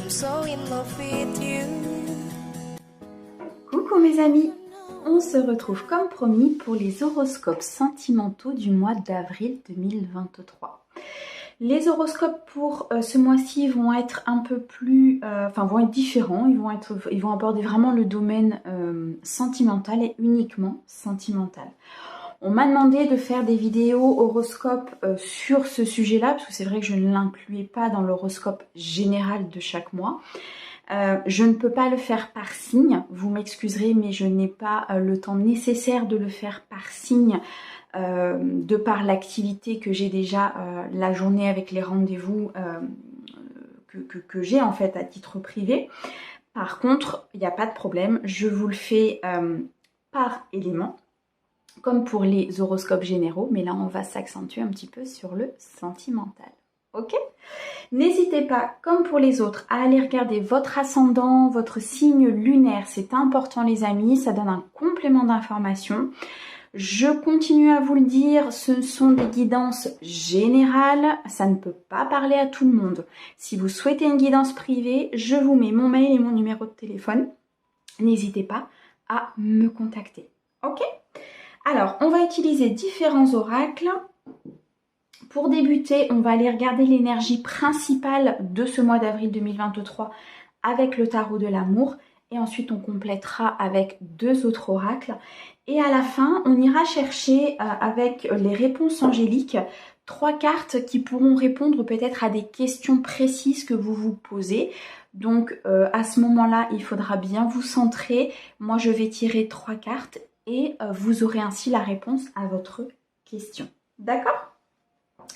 so in love with you. Coucou mes amis, on se retrouve comme promis pour les horoscopes sentimentaux du mois d'avril 2023. Les horoscopes pour ce mois-ci vont être un peu plus, vont être différents. Ils vont aborder vraiment le domaine sentimental et uniquement sentimental. On m'a demandé de faire des vidéos horoscopes sur ce sujet-là, parce que c'est vrai que je ne l'incluais pas dans l'horoscope général de chaque mois. Je ne peux pas le faire par signe, vous m'excuserez, mais je n'ai pas le temps nécessaire de le faire par signe, de par l'activité que j'ai déjà la journée avec les rendez-vous que j'ai en fait à titre privé. Par contre, il n'y a pas de problème, je vous le fais par élément, comme pour les horoscopes généraux, mais là on va s'accentuer un petit peu sur le sentimental. Ok ? N'hésitez pas, comme pour les autres, à aller regarder votre ascendant, votre signe lunaire. C'est important les amis, ça donne un complément d'information. Je continue à vous le dire, ce sont des guidances générales, ça ne peut pas parler à tout le monde. Si vous souhaitez une guidance privée, je vous mets mon mail et mon numéro de téléphone. N'hésitez pas à me contacter. Ok ? Alors, on va utiliser différents oracles. Pour débuter, on va aller regarder l'énergie principale de ce mois d'avril 2023 avec le tarot de l'amour. Et ensuite, on complétera avec deux autres oracles. Et à la fin, on ira chercher avec les réponses angéliques 3 cartes qui pourront répondre peut-être à des questions précises que vous vous posez. Donc, à ce moment-là, il faudra bien vous centrer. Moi, je vais tirer 3 cartes et vous aurez ainsi la réponse à votre question. D'accord ?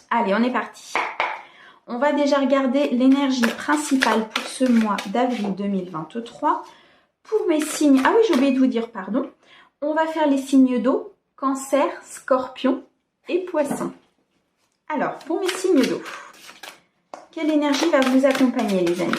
Allez, on est parti. On va déjà regarder l'énergie principale pour ce mois d'avril 2023. Pour mes signes, ah oui, j'ai oublié de vous dire, pardon. On va faire les signes d'eau, Cancer, Scorpion et Poisson. Alors, pour mes signes d'eau, quelle énergie va vous accompagner, les amis ?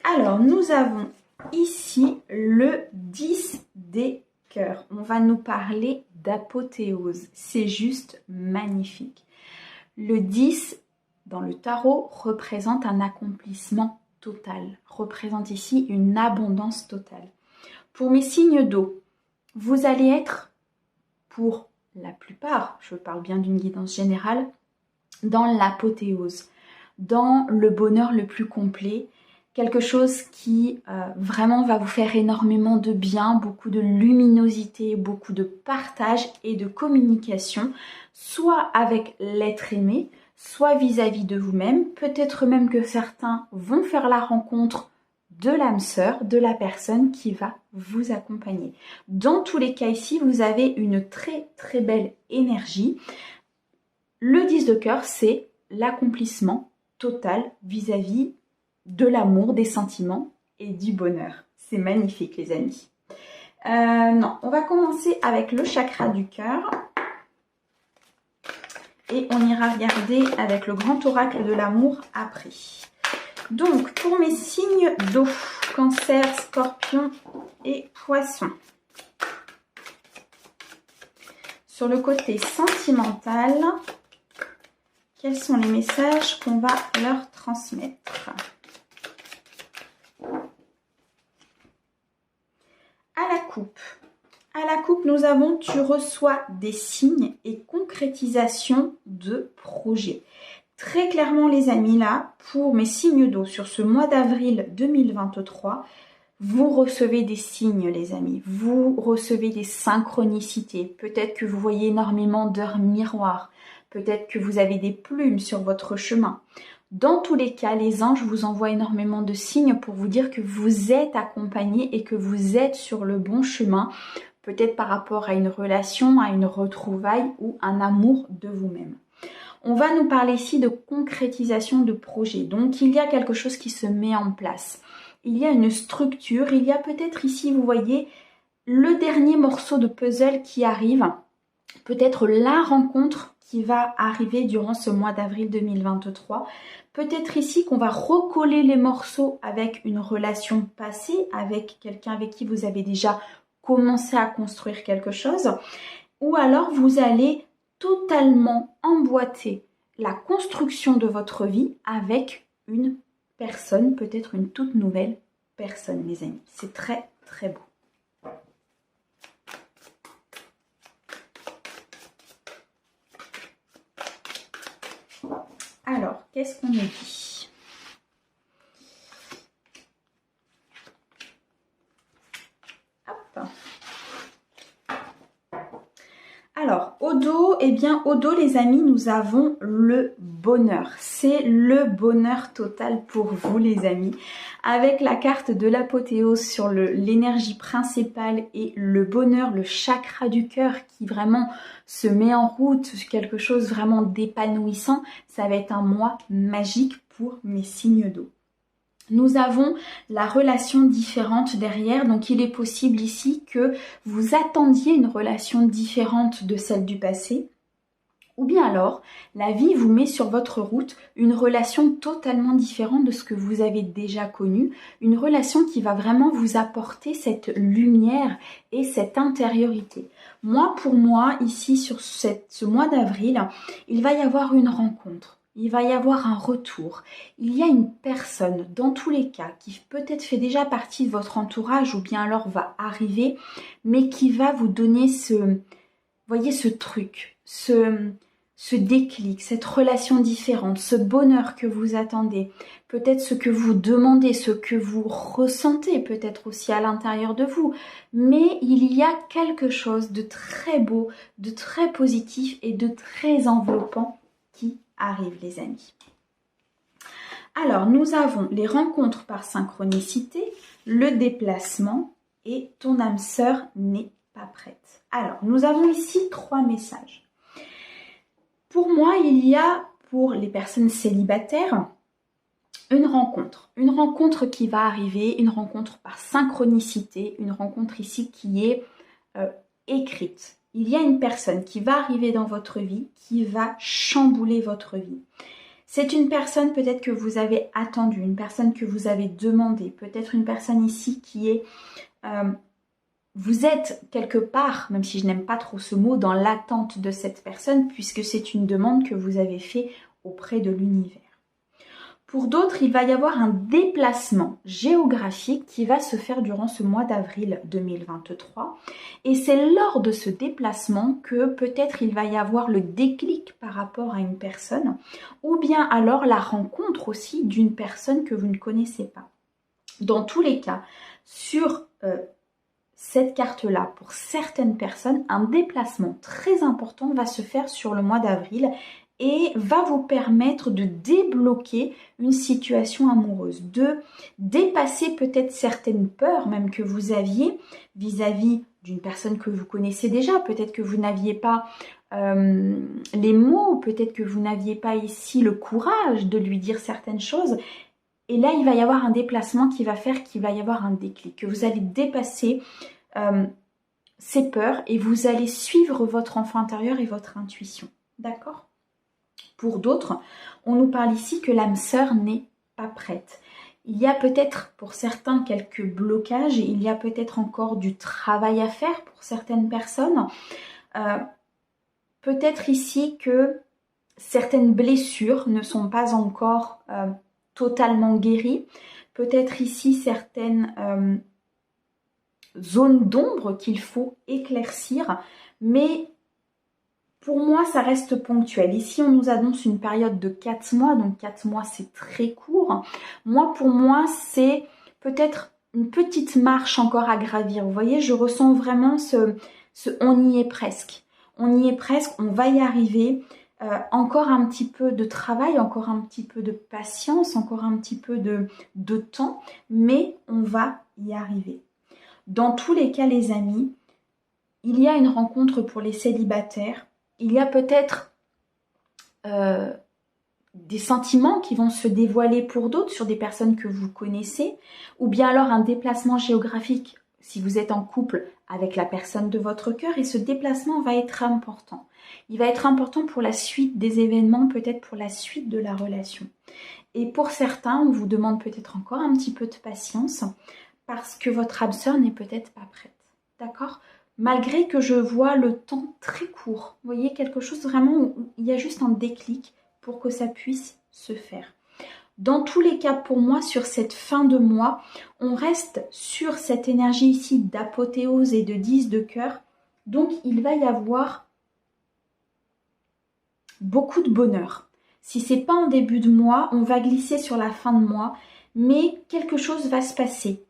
Alors, nous avons ici le 10 des cœurs. On va nous parler d'apothéose. C'est juste magnifique. Le 10 dans le tarot représente un accomplissement total, représente ici une abondance totale. Pour mes signes d'eau, vous allez être, pour la plupart, je parle bien d'une guidance générale, dans l'apothéose, dans le bonheur le plus complet, quelque chose qui vraiment va vous faire énormément de bien, beaucoup de luminosité, beaucoup de partage et de communication, soit avec l'être aimé, soit vis-à-vis de vous-même. Peut-être même que certains vont faire la rencontre de l'âme sœur, de la personne qui va vous accompagner. Dans tous les cas ici, vous avez une très très belle énergie. Le 10 de cœur, c'est l'accomplissement total vis-à-vis de l'amour, des sentiments et du bonheur. C'est magnifique les amis. On va commencer avec le chakra du cœur. Et on ira regarder avec le grand oracle de l'amour après. Donc, pour mes signes d'eau, Cancer, Scorpion et Poisson. Sur le côté sentimental, quels sont les messages qu'on va leur transmettre ? À la coupe, nous avons « Tu reçois des signes et concrétisation de projets ». Très clairement, les amis, là, pour mes signes d'eau, sur ce mois d'avril 2023, vous recevez des signes, les amis. Vous recevez des synchronicités. Peut-être que vous voyez énormément d'heures miroirs. Peut-être que vous avez des plumes sur votre chemin. Dans tous les cas, les anges vous envoient énormément de signes pour vous dire que vous êtes accompagné et que vous êtes sur le bon chemin, peut-être par rapport à une relation, à une retrouvaille ou un amour de vous-même. On va nous parler ici de concrétisation de projet. Donc, il y a quelque chose qui se met en place. Il y a une structure, il y a peut-être ici, vous voyez, le dernier morceau de puzzle qui arrive, peut-être la rencontre qui va arriver durant ce mois d'avril 2023. Peut-être ici qu'on va recoller les morceaux avec une relation passée, avec quelqu'un avec qui vous avez déjà commencé à construire quelque chose. Ou alors vous allez totalement emboîter la construction de votre vie avec une personne, peut-être une toute nouvelle personne, mes amis. C'est très, très beau. Alors, qu'est-ce qu'on nous dit? Hop. Alors, au dos, eh bien, au dos, les amis, nous avons le bonheur. C'est le bonheur total pour vous, les amis. Avec la carte de l'apothéose sur l'énergie principale et le bonheur, le chakra du cœur qui vraiment se met en route, quelque chose vraiment d'épanouissant. Ça va être un mois magique pour mes signes d'eau. Nous avons la relation différente derrière, donc il est possible ici que vous attendiez une relation différente de celle du passé, ou bien alors la vie vous met sur votre route une relation totalement différente de ce que vous avez déjà connu, une relation qui va vraiment vous apporter cette lumière et cette intériorité. Moi, pour moi, ici sur ce mois d'avril, il va y avoir une rencontre. Il va y avoir un retour. Il y a une personne, dans tous les cas, qui peut-être fait déjà partie de votre entourage ou bien alors va arriver, mais qui va vous donner voyez, ce truc, ce déclic, cette relation différente, ce bonheur que vous attendez, peut-être ce que vous demandez, ce que vous ressentez peut-être aussi à l'intérieur de vous. Mais il y a quelque chose de très beau, de très positif et de très enveloppant qui arrive, les amis. Alors, nous avons les rencontres par synchronicité, le déplacement et ton âme sœur n'est pas prête. Alors, nous avons ici 3 messages. Pour moi, il y a, pour les personnes célibataires, une rencontre qui va arriver, une rencontre par synchronicité, une rencontre ici qui est écrite. Il y a une personne qui va arriver dans votre vie, qui va chambouler votre vie. C'est une personne peut-être que vous avez attendue, une personne que vous avez demandée, peut-être une personne ici qui est... vous êtes quelque part, même si je n'aime pas trop ce mot, dans l'attente de cette personne, puisque c'est une demande que vous avez faite auprès de l'univers. Pour d'autres, il va y avoir un déplacement géographique qui va se faire durant ce mois d'avril 2023. Et c'est lors de ce déplacement que peut-être il va y avoir le déclic par rapport à une personne, ou bien alors la rencontre aussi d'une personne que vous ne connaissez pas. Dans tous les cas, sur cette carte-là, pour certaines personnes, un déplacement très important va se faire sur le mois d'avril et va vous permettre de débloquer une situation amoureuse, de dépasser peut-être certaines peurs même que vous aviez vis-à-vis d'une personne que vous connaissez déjà. Peut-être que vous n'aviez pas les mots, peut-être que vous n'aviez pas ici le courage de lui dire certaines choses. Et là, il va y avoir un déplacement qui va faire qu'il va y avoir un déclic, que vous allez dépasser ces peurs et vous allez suivre votre enfant intérieur et votre intuition. D'accord ? Pour d'autres, on nous parle ici que l'âme sœur n'est pas prête. Il y a peut-être pour certains quelques blocages, il y a peut-être encore du travail à faire pour certaines personnes. Peut-être ici que certaines blessures ne sont pas encore totalement guéries. Peut-être ici certaines zones d'ombre qu'il faut éclaircir, mais pour moi, ça reste ponctuel. Ici, on nous annonce une période de 4 mois, donc 4 mois, c'est très court. Pour moi, c'est peut-être une petite marche encore à gravir. Vous voyez, je ressens vraiment on y est presque. On y est presque, on va y arriver. Encore un petit peu de travail, encore un petit peu de patience, encore un petit peu de temps, mais on va y arriver. Dans tous les cas, les amis, il y a une rencontre pour les célibataires. Il y a peut-être des sentiments qui vont se dévoiler pour d'autres sur des personnes que vous connaissez, ou bien alors un déplacement géographique si vous êtes en couple avec la personne de votre cœur, et ce déplacement va être important. Il va être important pour la suite des événements, peut-être pour la suite de la relation. Et pour certains, on vous demande peut-être encore un petit peu de patience parce que votre âme sœur n'est peut-être pas prête. D'accord ? malgré que je vois le temps très court. Vous voyez, quelque chose vraiment où il y a juste un déclic pour que ça puisse se faire. Dans tous les cas, pour moi, sur cette fin de mois, on reste sur cette énergie ici d'apothéose et de 10 de cœur. Donc, il va y avoir beaucoup de bonheur. Si c'est pas en début de mois, on va glisser sur la fin de mois, mais quelque chose va se passer.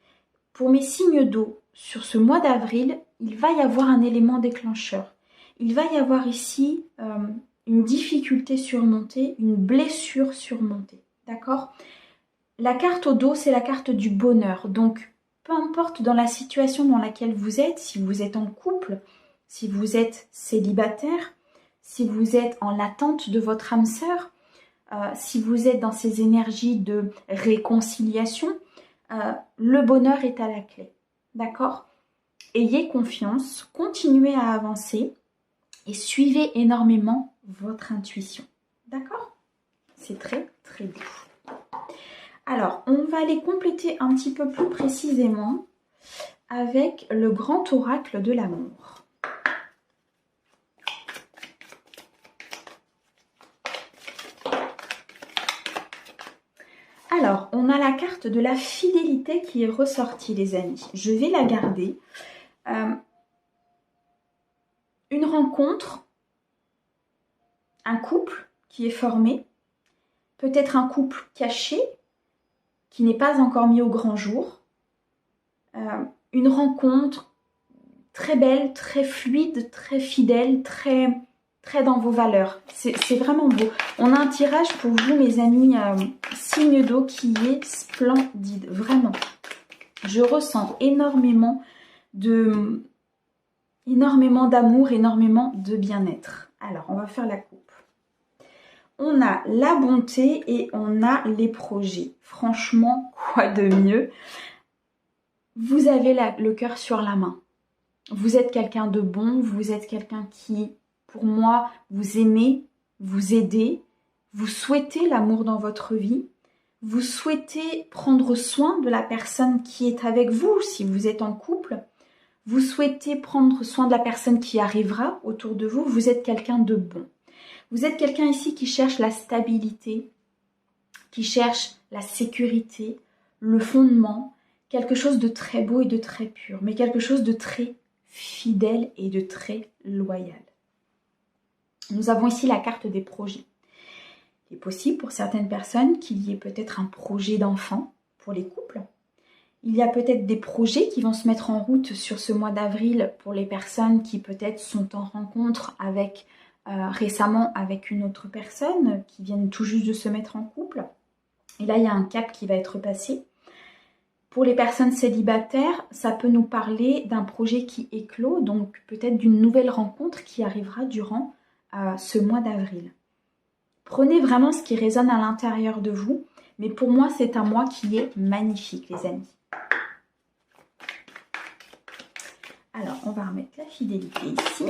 Pour mes signes d'eau, sur ce mois d'avril, il va y avoir un élément déclencheur. Il va y avoir ici une difficulté surmontée, une blessure surmontée. D'accord? La carte au dos, c'est la carte du bonheur. Donc, peu importe dans la situation dans laquelle vous êtes, si vous êtes en couple, si vous êtes célibataire, si vous êtes en l'attente de votre âme sœur, si vous êtes dans ces énergies de réconciliation, le bonheur est à la clé. D'accord? Ayez confiance, continuez à avancer et suivez énormément votre intuition. D'accord? C'est très très beau. Alors, on va aller compléter un petit peu plus précisément avec le grand oracle de l'amour. Alors, on a la carte de la fidélité qui est ressortie, les amis. Je vais la garder. Une rencontre, un couple qui est formé, peut-être un couple caché, qui n'est pas encore mis au grand jour. Une rencontre très belle, très fluide, très fidèle, très dans vos valeurs. C'est vraiment beau. On a un tirage pour vous, mes amis, signe d'eau qui est splendide. Vraiment. Je ressens énormément d'amour, énormément de bien-être. Alors, on va faire la coupe. On a la bonté et on a les projets. Franchement, quoi de mieux? Vous avez le cœur sur la main. Vous êtes quelqu'un de bon, vous êtes quelqu'un qui, pour moi, vous aimez, vous aidez, vous souhaitez l'amour dans votre vie, vous souhaitez prendre soin de la personne qui est avec vous si vous êtes en couple, vous souhaitez prendre soin de la personne qui arrivera autour de vous, vous êtes quelqu'un de bon. Vous êtes quelqu'un ici qui cherche la stabilité, qui cherche la sécurité, le fondement, quelque chose de très beau et de très pur, mais quelque chose de très fidèle et de très loyal. Nous avons ici la carte des projets. Il est possible pour certaines personnes qu'il y ait peut-être un projet d'enfant pour les couples. Il y a peut-être des projets qui vont se mettre en route sur ce mois d'avril pour les personnes qui peut-être sont en rencontre avec récemment avec une autre personne, qui viennent tout juste de se mettre en couple. Et là, il y a un cap qui va être passé. Pour les personnes célibataires, ça peut nous parler d'un projet qui éclot, donc peut-être d'une nouvelle rencontre qui arrivera durant ce mois d'avril. Prenez vraiment ce qui résonne à l'intérieur de vous, mais pour moi, c'est un mois qui est magnifique, les amis. Alors, on va remettre la fidélité ici.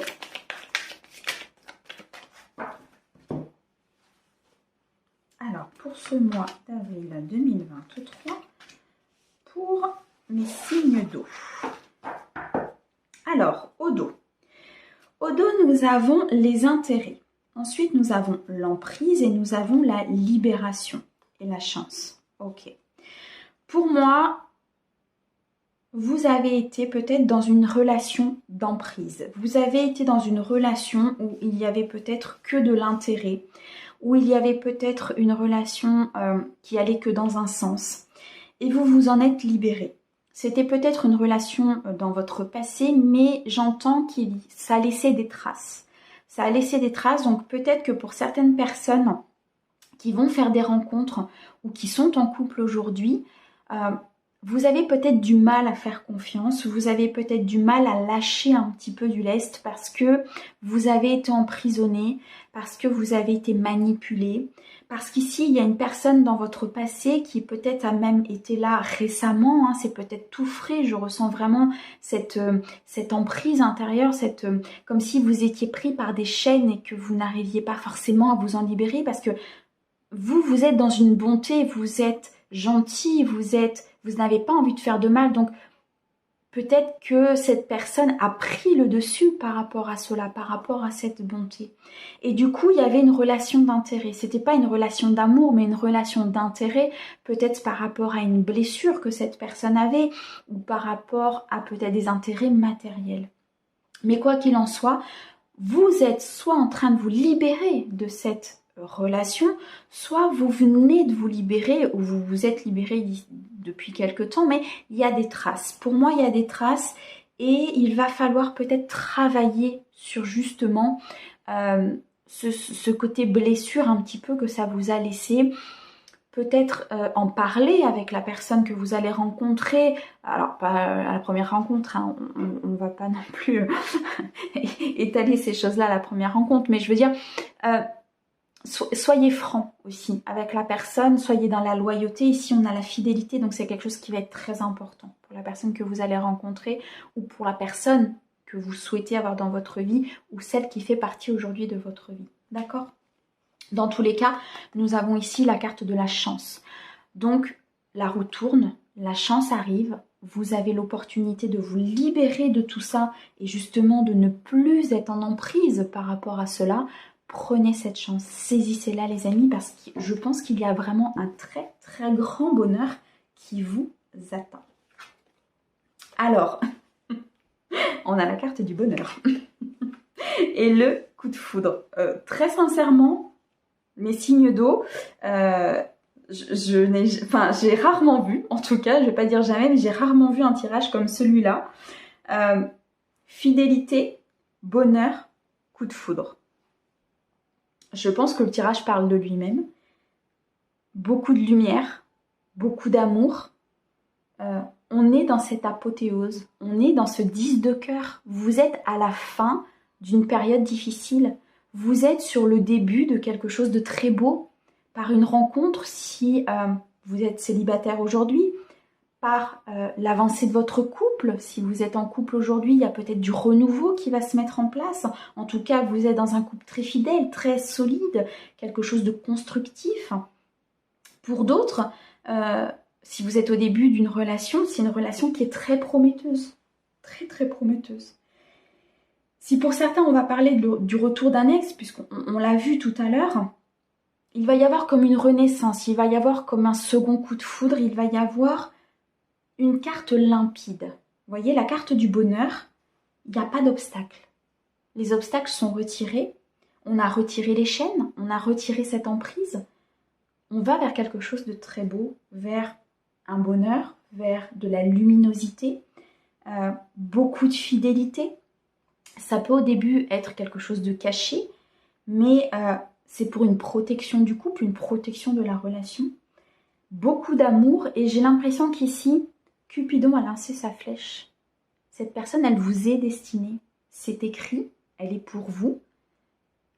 Alors, pour ce mois d'avril 2023, pour mes signes d'eau. Alors, au dos. Au dos, nous avons les intérêts. Ensuite, nous avons l'emprise et nous avons la libération et la chance. Ok. Pour moi, vous avez été peut-être dans une relation d'emprise. Vous avez été dans une relation où il y avait peut-être que de l'intérêt, où il y avait peut-être une relation qui allait que dans un sens. Et vous vous en êtes libéré. C'était peut-être une relation dans votre passé, mais j'entends que ça a laissé des traces. Ça a laissé des traces, donc peut-être que pour certaines personnes qui vont faire des rencontres ou qui sont en couple aujourd'hui, vous avez peut-être du mal à faire confiance, vous avez peut-être du mal à lâcher un petit peu du lest parce que vous avez été emprisonné, parce que vous avez été manipulé, parce qu'ici il y a une personne dans votre passé qui peut-être a même été là récemment, hein, c'est peut-être tout frais, je ressens vraiment cette emprise intérieure, comme si vous étiez pris par des chaînes et que vous n'arriviez pas forcément à vous en libérer parce que vous êtes dans une bonté, vous êtes gentil, vous n'avez pas envie de faire de mal, donc Peut-être que cette personne a pris le dessus par rapport à cela, par rapport à cette bonté. Et du coup, il y avait une relation d'intérêt. C'était pas une relation d'amour, mais une relation d'intérêt, peut-être par rapport à une blessure que cette personne avait, ou par rapport à peut-être des intérêts matériels. Mais quoi qu'il en soit, vous êtes soit en train de vous libérer de cette relation, soit vous venez de vous libérer, ou vous vous êtes libéré depuis quelque temps, mais il y a des traces. Pour moi, il y a des traces et il va falloir peut-être travailler sur justement ce côté blessure un petit peu que ça vous a laissé. Peut-être en parler avec la personne que vous allez rencontrer. Alors, pas à la première rencontre, hein, on ne va pas non plus étaler ces choses-là à la première rencontre, mais je veux dire, soyez franc aussi avec la personne, soyez dans la loyauté. Ici, on a la fidélité, donc c'est quelque chose qui va être très important pour la personne que vous allez rencontrer ou pour la personne que vous souhaitez avoir dans votre vie ou celle qui fait partie aujourd'hui de votre vie. D'accord ? Dans tous les cas, nous avons ici la carte de la chance. Donc, la roue tourne, la chance arrive, vous avez l'opportunité de vous libérer de tout ça et justement de ne plus être en emprise par rapport à cela. Prenez cette chance, saisissez-la les amis, parce que je pense qu'il y a vraiment un très très grand bonheur qui vous attend. Alors, on a la carte du bonheur et le coup de foudre. Très sincèrement, mes signes d'eau, j'ai rarement vu, en tout cas, je ne vais pas dire jamais, mais j'ai rarement vu un tirage comme celui-là. Fidélité, bonheur, coup de foudre. Je pense que le tirage parle de lui-même. Beaucoup de lumière, beaucoup d'amour. On est dans cette apothéose, on est dans ce 10 de cœur. Vous êtes à la fin d'une période difficile. Vous êtes sur le début de quelque chose de très beau, par une rencontre si vous êtes célibataire aujourd'hui, par l'avancée de votre couple. Si vous êtes en couple aujourd'hui, il y a peut-être du renouveau qui va se mettre en place. En tout cas, vous êtes dans un couple très fidèle, très solide, quelque chose de constructif. Pour d'autres, si vous êtes au début d'une relation, c'est une relation qui est très prometteuse. Très très prometteuse. Si pour certains, on va parler du retour d'un ex, puisqu'on l'a vu tout à l'heure, il va y avoir comme une renaissance, il va y avoir comme un second coup de foudre, il va y avoir une carte limpide. Vous voyez, la carte du bonheur, il n'y a pas d'obstacle. Les obstacles sont retirés, on a retiré les chaînes, on a retiré cette emprise. On va vers quelque chose de très beau, vers un bonheur, vers de la luminosité, beaucoup de fidélité. Ça peut au début être quelque chose de caché, mais c'est pour une protection du couple, une protection de la relation. Beaucoup d'amour et j'ai l'impression qu'ici, Cupidon a lancé sa flèche. Cette personne, elle vous est destinée. C'est écrit, elle est pour vous.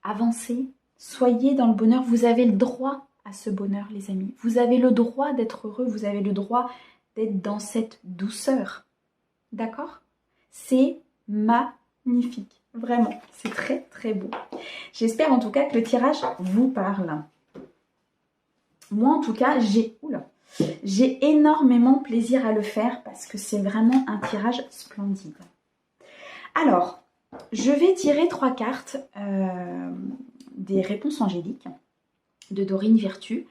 Avancez, soyez dans le bonheur. Vous avez le droit à ce bonheur, les amis. Vous avez le droit d'être heureux, vous avez le droit d'être dans cette douceur. D'accord ? C'est magnifique. Vraiment, c'est très très beau. J'espère en tout cas que le tirage vous parle. Moi en tout cas, j'ai énormément plaisir à le faire parce que c'est vraiment un tirage splendide. Alors, je vais tirer 3 cartes des réponses angéliques de Dorine Virtue.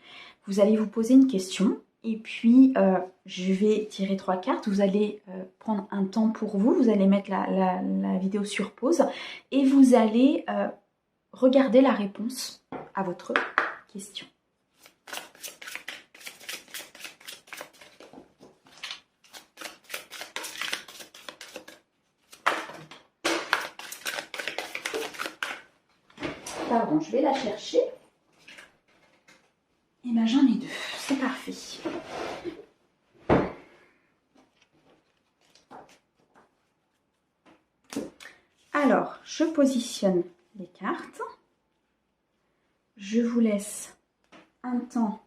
Vous allez vous poser une question. Et puis, je vais tirer 3 cartes. Vous allez prendre un temps pour vous. Vous allez mettre la vidéo sur pause. Et vous allez regarder la réponse à votre question. Pardon, je vais la chercher. Et bien, j'en ai 2. C'est parfait. Alors, je positionne les cartes. Je vous laisse un temps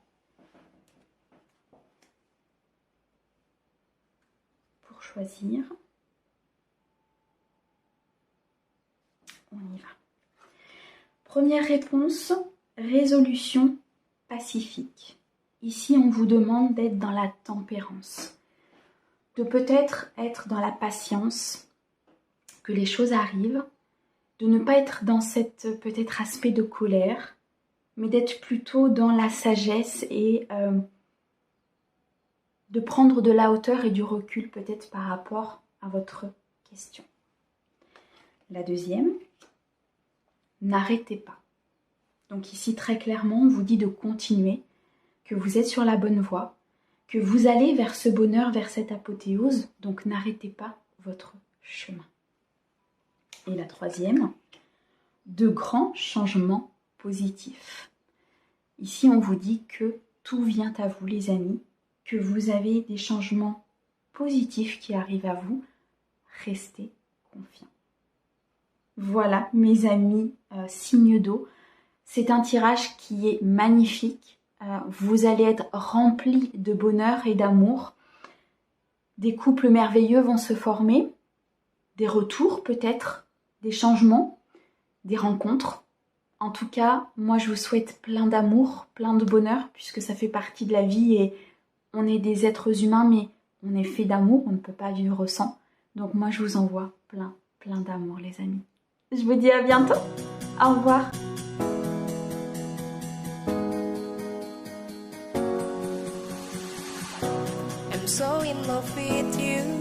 pour choisir. On y va. Première réponse, résolution pacifique. Ici, on vous demande d'être dans la tempérance. de peut-être être dans la patience, que les choses arrivent, de ne pas être dans cet peut-être aspect de colère, mais d'être plutôt dans la sagesse et de prendre de la hauteur et du recul peut-être par rapport à votre question. La deuxième, n'arrêtez pas. Donc ici très clairement on vous dit de continuer, que vous êtes sur la bonne voie, que vous allez vers ce bonheur, vers cette apothéose, donc n'arrêtez pas votre chemin. Et la troisième, de grands changements positifs. Ici, on vous dit que tout vient à vous, les amis, que vous avez des changements positifs qui arrivent à vous. Restez confiants. Voilà, mes amis, signes d'eau. C'est un tirage qui est magnifique. Vous allez être remplis de bonheur et d'amour. Des couples merveilleux vont se former. Des retours peut-être, des changements, des rencontres. En tout cas, moi je vous souhaite plein d'amour, plein de bonheur, puisque ça fait partie de la vie et on est des êtres humains, mais on est fait d'amour, on ne peut pas vivre sans. Donc moi je vous envoie plein d'amour les amis. Je vous dis à bientôt, au revoir. I'm so in love with you.